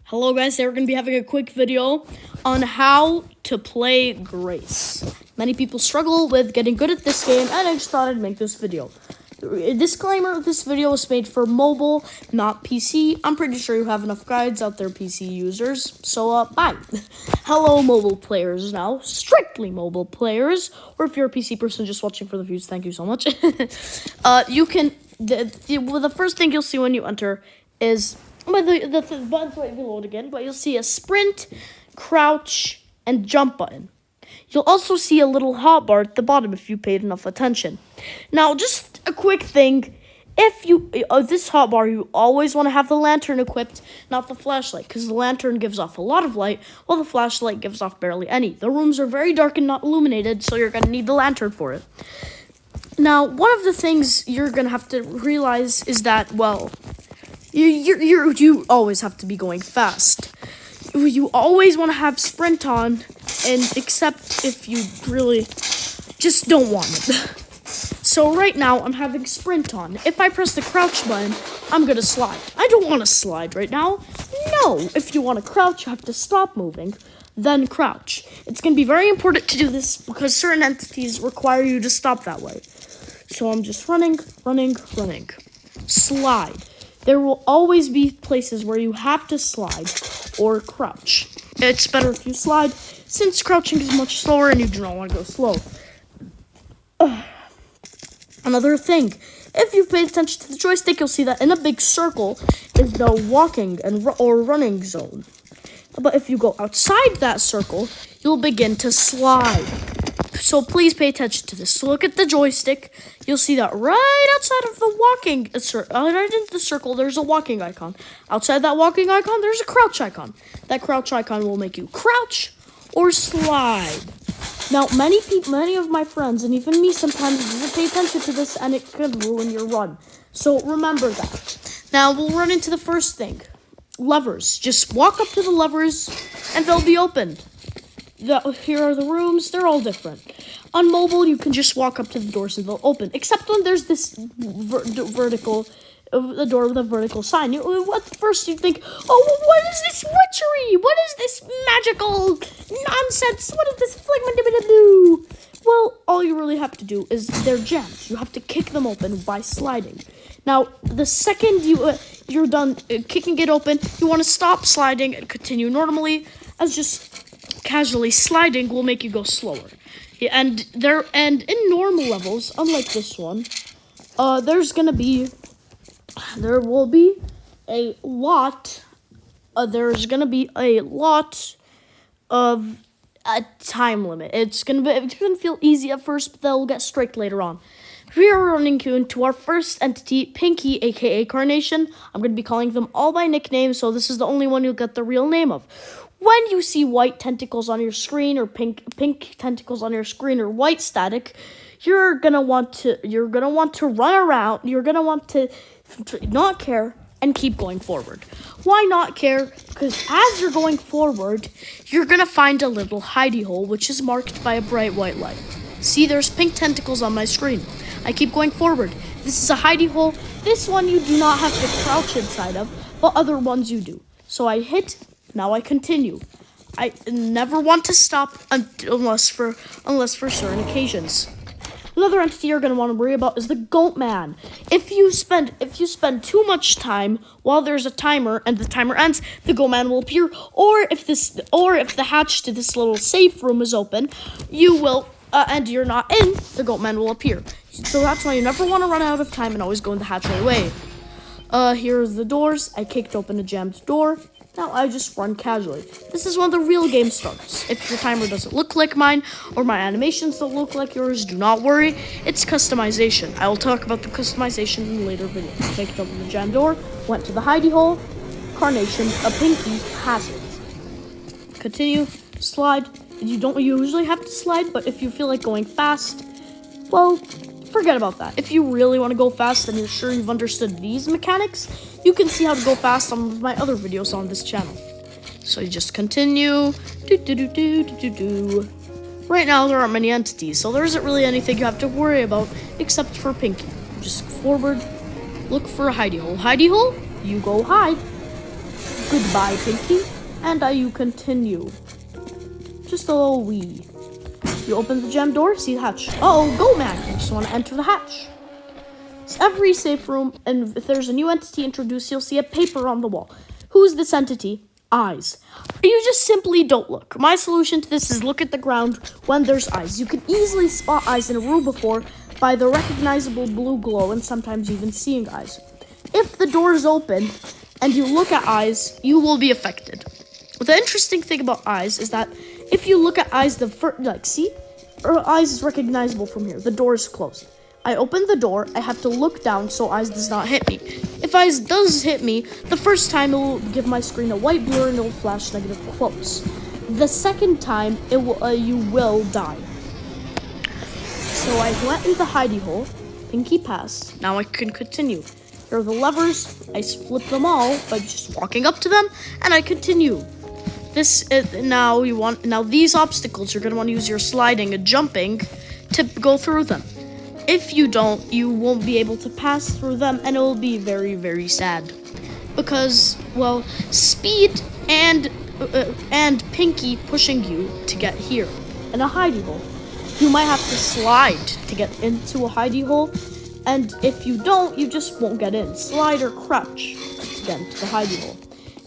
Hello guys, today we're going to be having a quick video on how to play Grace. Many people struggle with getting good at this game, and I just thought I'd make this video. Disclaimer, this video was made for mobile, not PC. I'm pretty sure you have enough guides out there, PC users, so bye. Hello mobile players now, strictly mobile players, or if you're a PC person just watching for the views, thank you so much. The first thing you'll see when you enter is, but the buttons might be load again, but you'll see a sprint, crouch, and jump button. You'll also see a little hotbar at the bottom if you paid enough attention. Now, just a quick thing. If you, this hotbar, you always want to have the lantern equipped, not the flashlight, because the lantern gives off a lot of light, while the flashlight gives off barely any. The rooms are very dark and not illuminated, so you're going to need the lantern for it. Now, one of the things you're going to have to realize is that, well, you always have to be going fast. You always want to have sprint on, and except if you really just don't want it. So right now, I'm having sprint on. If I press the crouch button, I'm going to slide. I don't want to slide right now. No, if you want to crouch, you have to stop moving, then crouch. It's going to be very important to do this because certain entities require you to stop that way. So I'm just running. Slide. There will always be places where you have to slide or crouch. It's better if you slide, since crouching is much slower and you do not want to go slow. Another thing, if you've paid attention to the joystick, you'll see that in a big circle is the walking or running zone. But if you go outside that circle, you'll begin to slide. So please pay attention to this. So look at the joystick. You'll see that right outside of the walking, right into the circle, there's a walking icon. Outside that walking icon, there's a crouch icon. That crouch icon will make you crouch or slide. Now, many of my friends, and even me sometimes, doesn't pay attention to this, and it could ruin your run. So remember that. Now, we'll run into the first thing. Levers. Just walk up to the levers, and they'll be opened. Here are the rooms. They're all different. On mobile, you can just walk up to the doors and they'll open. Except when there's this vertical, the door with a vertical sign. At first you think, oh, what is this witchery? What is this magical nonsense? What is this fligma-dibba-dibba-doo? Well, all you really have to do is they're jammed. You have to kick them open by sliding. Now, the second you're done kicking it open, you want to stop sliding and continue normally, as just casually sliding will make you go slower. Yeah, and in normal levels, unlike this one, there will be a lot of a time limit. It's gonna feel easy at first, but they'll get strict later on. We are running into our first entity, Pinky, aka Carnation. I'm going to be calling them all by nickname, so this is the only one you'll get the real name of. When you see white tentacles on your screen, or pink tentacles on your screen, or white static, you're gonna want to run around. You're gonna want to not care and keep going forward. Why not care? Because as you're going forward, you're gonna find a little hidey hole, which is marked by a bright white light. See, there's pink tentacles on my screen. I keep going forward. This is a hidey hole. This one you do not have to crouch inside of, but other ones you do. So I hit. Now I continue. I never want to stop unless for certain occasions. Another entity you're going to want to worry about is the Goat Man. If you spend too much time while there's a timer and the timer ends, the Goat Man will appear. Or if the hatch to this little safe room is open, you will and you're not in, the Goat Man will appear. So that's why you never want to run out of time and always go in the hatch right away. Here are the doors. I kicked open a jammed door. Now I just run casually. This is when the real game starts. If your timer doesn't look like mine, or my animations don't look like yours, do not worry. It's customization. I will talk about the customization in later videos. Kicked open the jam door, went to the hidey hole. Carnation, a Pinky, has it. Continue, slide. You don't usually have to slide, but if you feel like going fast, well, forget about that. If you really want to go fast and you're sure you've understood these mechanics, you can see how to go fast on my other videos on this channel. So you just continue. Right now, there aren't many entities, so there isn't really anything you have to worry about except for Pinky. Just forward, look for a hidey hole. Hidey hole, you go hide. Goodbye, Pinky. And you continue. Just a little wee. You open the gem door, see the hatch. Uh-oh, go man. You just want to enter the hatch. It's every safe room, and if there's a new entity introduced, you'll see a paper on the wall. Who's this entity? Eyes. You just simply don't look. My solution to this is look at the ground when there's eyes. You can easily spot eyes in a room before by the recognizable blue glow and sometimes even seeing eyes. If the door is open and you look at eyes, you will be affected. The interesting thing about eyes is that if you look at eyes, see? Eyes is recognizable from here. The door is closed. I open the door, I have to look down so eyes does not hit me. If eyes does hit me, the first time it will give my screen a white blur and it will flash negative close. The second time, you will die. So I went in the hidey hole, Pinky passed, now I can continue. Here are the levers, I flip them all by just walking up to them, and I continue. Now these obstacles, you're going to want to use your sliding and jumping to go through them. If you don't, you won't be able to pass through them, and it will be very, very sad. Because, well, speed and Pinky pushing you to get here in a hidey hole. You might have to slide to get into a hidey hole, and if you don't, you just won't get in. Slide or crouch to get into the hidey hole.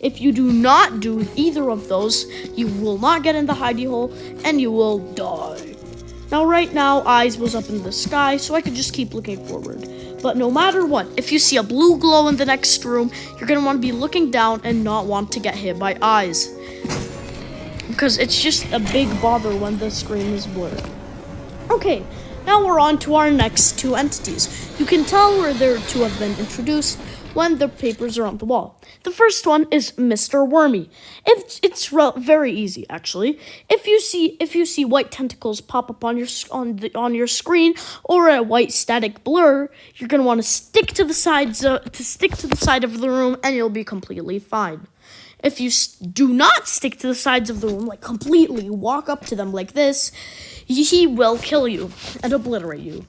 If you do not do either of those, you will not get in the hidey hole, and you will die. Now, right now, eyes was up in the sky, so I could just keep looking forward. But no matter what, if you see a blue glow in the next room, you're going to want to be looking down and not want to get hit by eyes. Because it's just a big bother when the screen is blurred. Okay, now we're on to our next two entities. You can tell where their two have been introduced when the papers are on the wall. The first one is Mr. Wormy. It's very easy, actually. If you see white tentacles pop up on your screen or a white static blur, you're gonna want to stick to the side of the room, and you'll be completely fine. If you do not stick to the sides of the room, like completely walk up to them like this, he will kill you and obliterate you.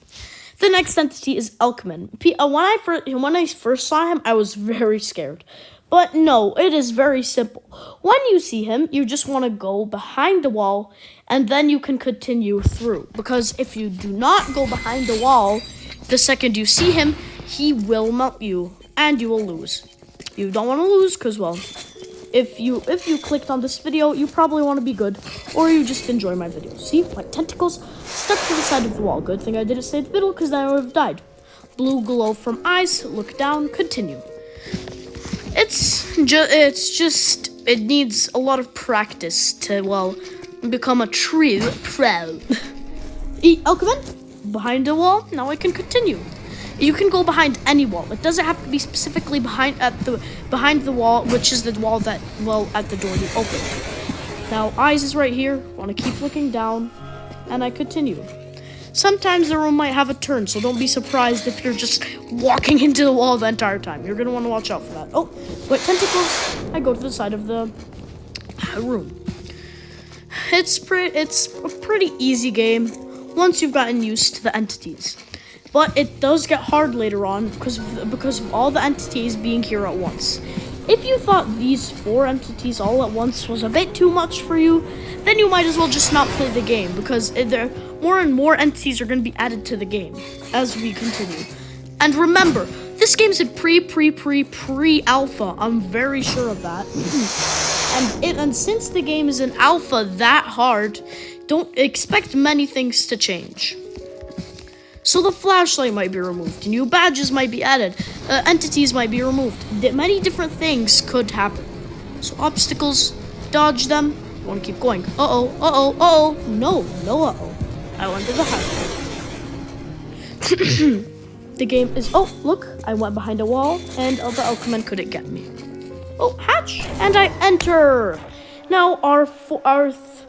The next entity is Elkman. When I first saw him, I was very scared. But no, it is very simple. When you see him, you just want to go behind the wall, and then you can continue through. Because if you do not go behind the wall, the second you see him, he will melt you, and you will lose. You don't want to lose, because, well, if you clicked on this video, you probably want to be good, or you just enjoy my videos. See, my tentacles stuck to the side of the wall. Good thing I didn't stay in the middle, because then I would have died. Blue glow from eyes, look down, continue. It needs a lot of practice to, well, become a true pro. Elkman, behind the wall, now I can continue. You can go behind any wall. It doesn't have to be specifically behind the wall, which is the wall that, well, at the door you open. Now, eyes is right here. Want to keep looking down, and I continue. Sometimes the room might have a turn, so don't be surprised if you're just walking into the wall the entire time. You're going to want to watch out for that. Oh, wait, tentacles. I go to the side of the room. It's a pretty easy game once you've gotten used to the entities. But it does get hard later on because of all the entities being here at once. If you thought these 4 entities all at once was a bit too much for you, then you might as well just not play the game, because more and more entities are going to be added to the game as we continue. And remember, this game's in pre-alpha. I'm very sure of that. and since the game is in alpha that hard, don't expect many things to change. So the flashlight might be removed, new badges might be added, entities might be removed. Many different things could happen. So obstacles, dodge them. You want to keep going. Uh-oh. No uh-oh. I went to the hatch. The game is, oh, look, I went behind a wall, and the Elkman couldn't get me. Oh, hatch, and I enter. Now our fifth,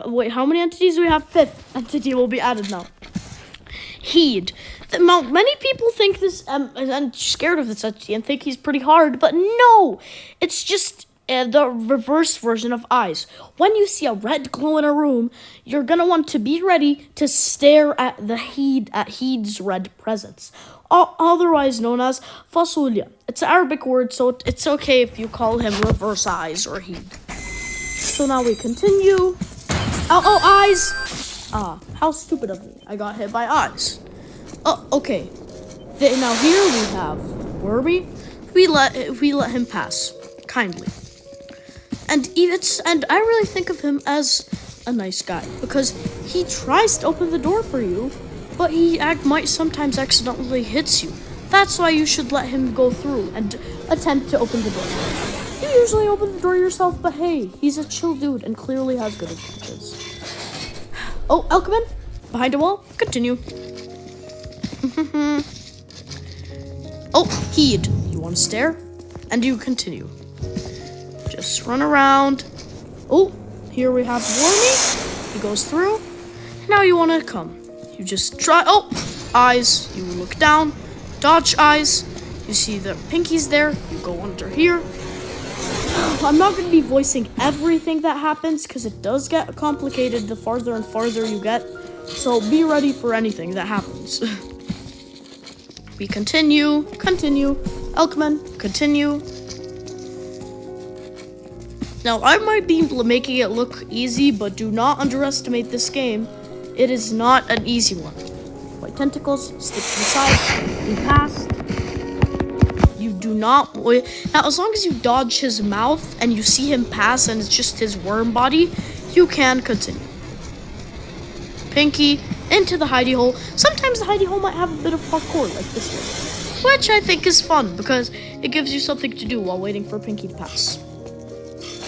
wait, how many entities do we have? 5th entity will be added now. Heed. Many people think this, I'm scared of this entity and think he's pretty hard, but no, it's just the reverse version of eyes. When you see a red glow in a room, you're gonna want to be ready to stare at Heed's red presence. otherwise known as fasulya. It's an Arabic word, so it's okay if you call him reverse eyes or he. So now we continue. Oh, eyes! Ah, how stupid of me. I got hit by eyes. Oh, okay. Now here we have Wormy. We let him pass kindly. And I really think of him as a nice guy because he tries to open the door for you, but he might sometimes accidentally hits you. That's why you should let him go through and attempt to open the door. You usually open the door yourself, but hey, he's a chill dude and clearly has good intentions. Oh, Elkman, behind a wall. Continue. Oh, Heed, you want to stare? And you continue. Just run around. Oh, here we have Wormy. He goes through. Now you want to come. You just try. Oh, eyes. You look down. Dodge eyes. You see the Pinky's there. You go under here. I'm not going to be voicing everything that happens because it does get complicated the farther and farther you get. So be ready for anything that happens. We continue. Elkman, continue. Now, I might be making it look easy, but do not underestimate this game. It is not an easy one. White tentacles, stick to the side, you pass. You do not... Now, as long as you dodge his mouth and you see him pass and it's just his worm body, you can continue. Pinky, into the hidey hole. Sometimes the hidey hole might have a bit of parkour like this one, which I think is fun because it gives you something to do while waiting for Pinky to pass.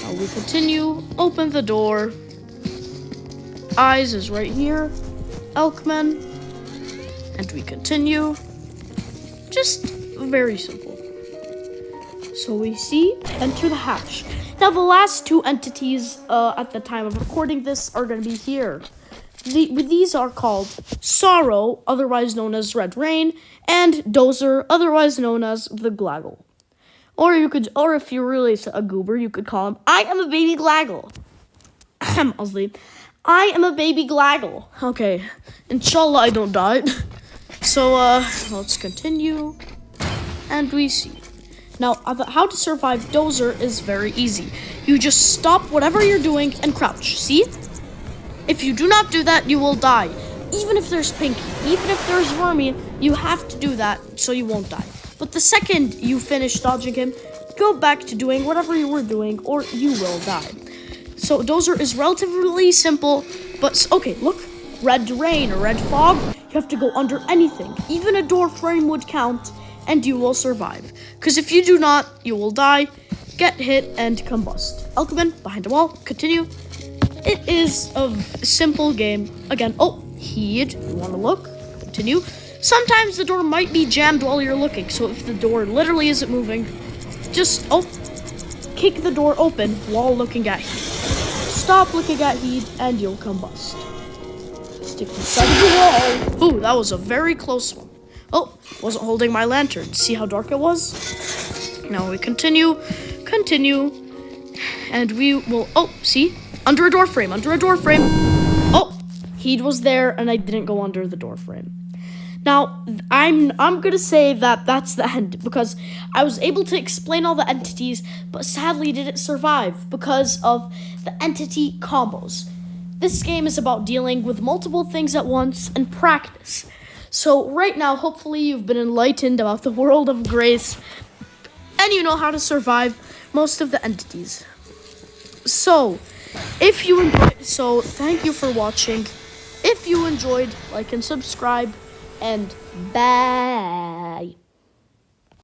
Now we continue, open the door. Eyes is right here. Elkman. And we continue. Just very simple. So we see, enter the hatch. Now the last two entities at the time of recording this are going to be here. These are called Sorrow, otherwise known as Red Rain, and Dozer, otherwise known as the Glaggle. Or if you're really a goober, you could call him, I am a baby Glaggle. I am a baby Glaggle. Okay, inshallah I don't die. So, let's continue. And we see. Now, how to survive Dozer is very easy. You just stop whatever you're doing and crouch, see? If you do not do that, you will die. Even if there's Pinky, even if there's Wormy, you have to do that so you won't die. But the second you finish dodging him, go back to doing whatever you were doing or you will die. So Dozer is relatively simple, but okay, look. Red rain or red fog, you have to go under anything. Even a door frame would count and you will survive. Because if you do not, you will die, get hit, and combust. Elkman, behind the wall, continue. It is a simple game. Again, oh, Heed, you want to look, continue. Sometimes the door might be jammed while you're looking, so if the door literally isn't moving, just, kick the door open while looking at Heed. Stop looking at Heed, and you'll combust. Stick to the side of the wall. Ooh, that was a very close one. Oh, wasn't holding my lantern. See how dark it was? Now we continue, and we will, see? Under a door frame. Oh, Heed was there, and I didn't go under the door frame. Now, I'm gonna say that that's the end, because I was able to explain all the entities, but sadly didn't survive because of the entity combos. This game is about dealing with multiple things at once and practice. So right now, hopefully you've been enlightened about the world of Grace, and you know how to survive most of the entities. So, thank you for watching. If you enjoyed, like and subscribe, and bye.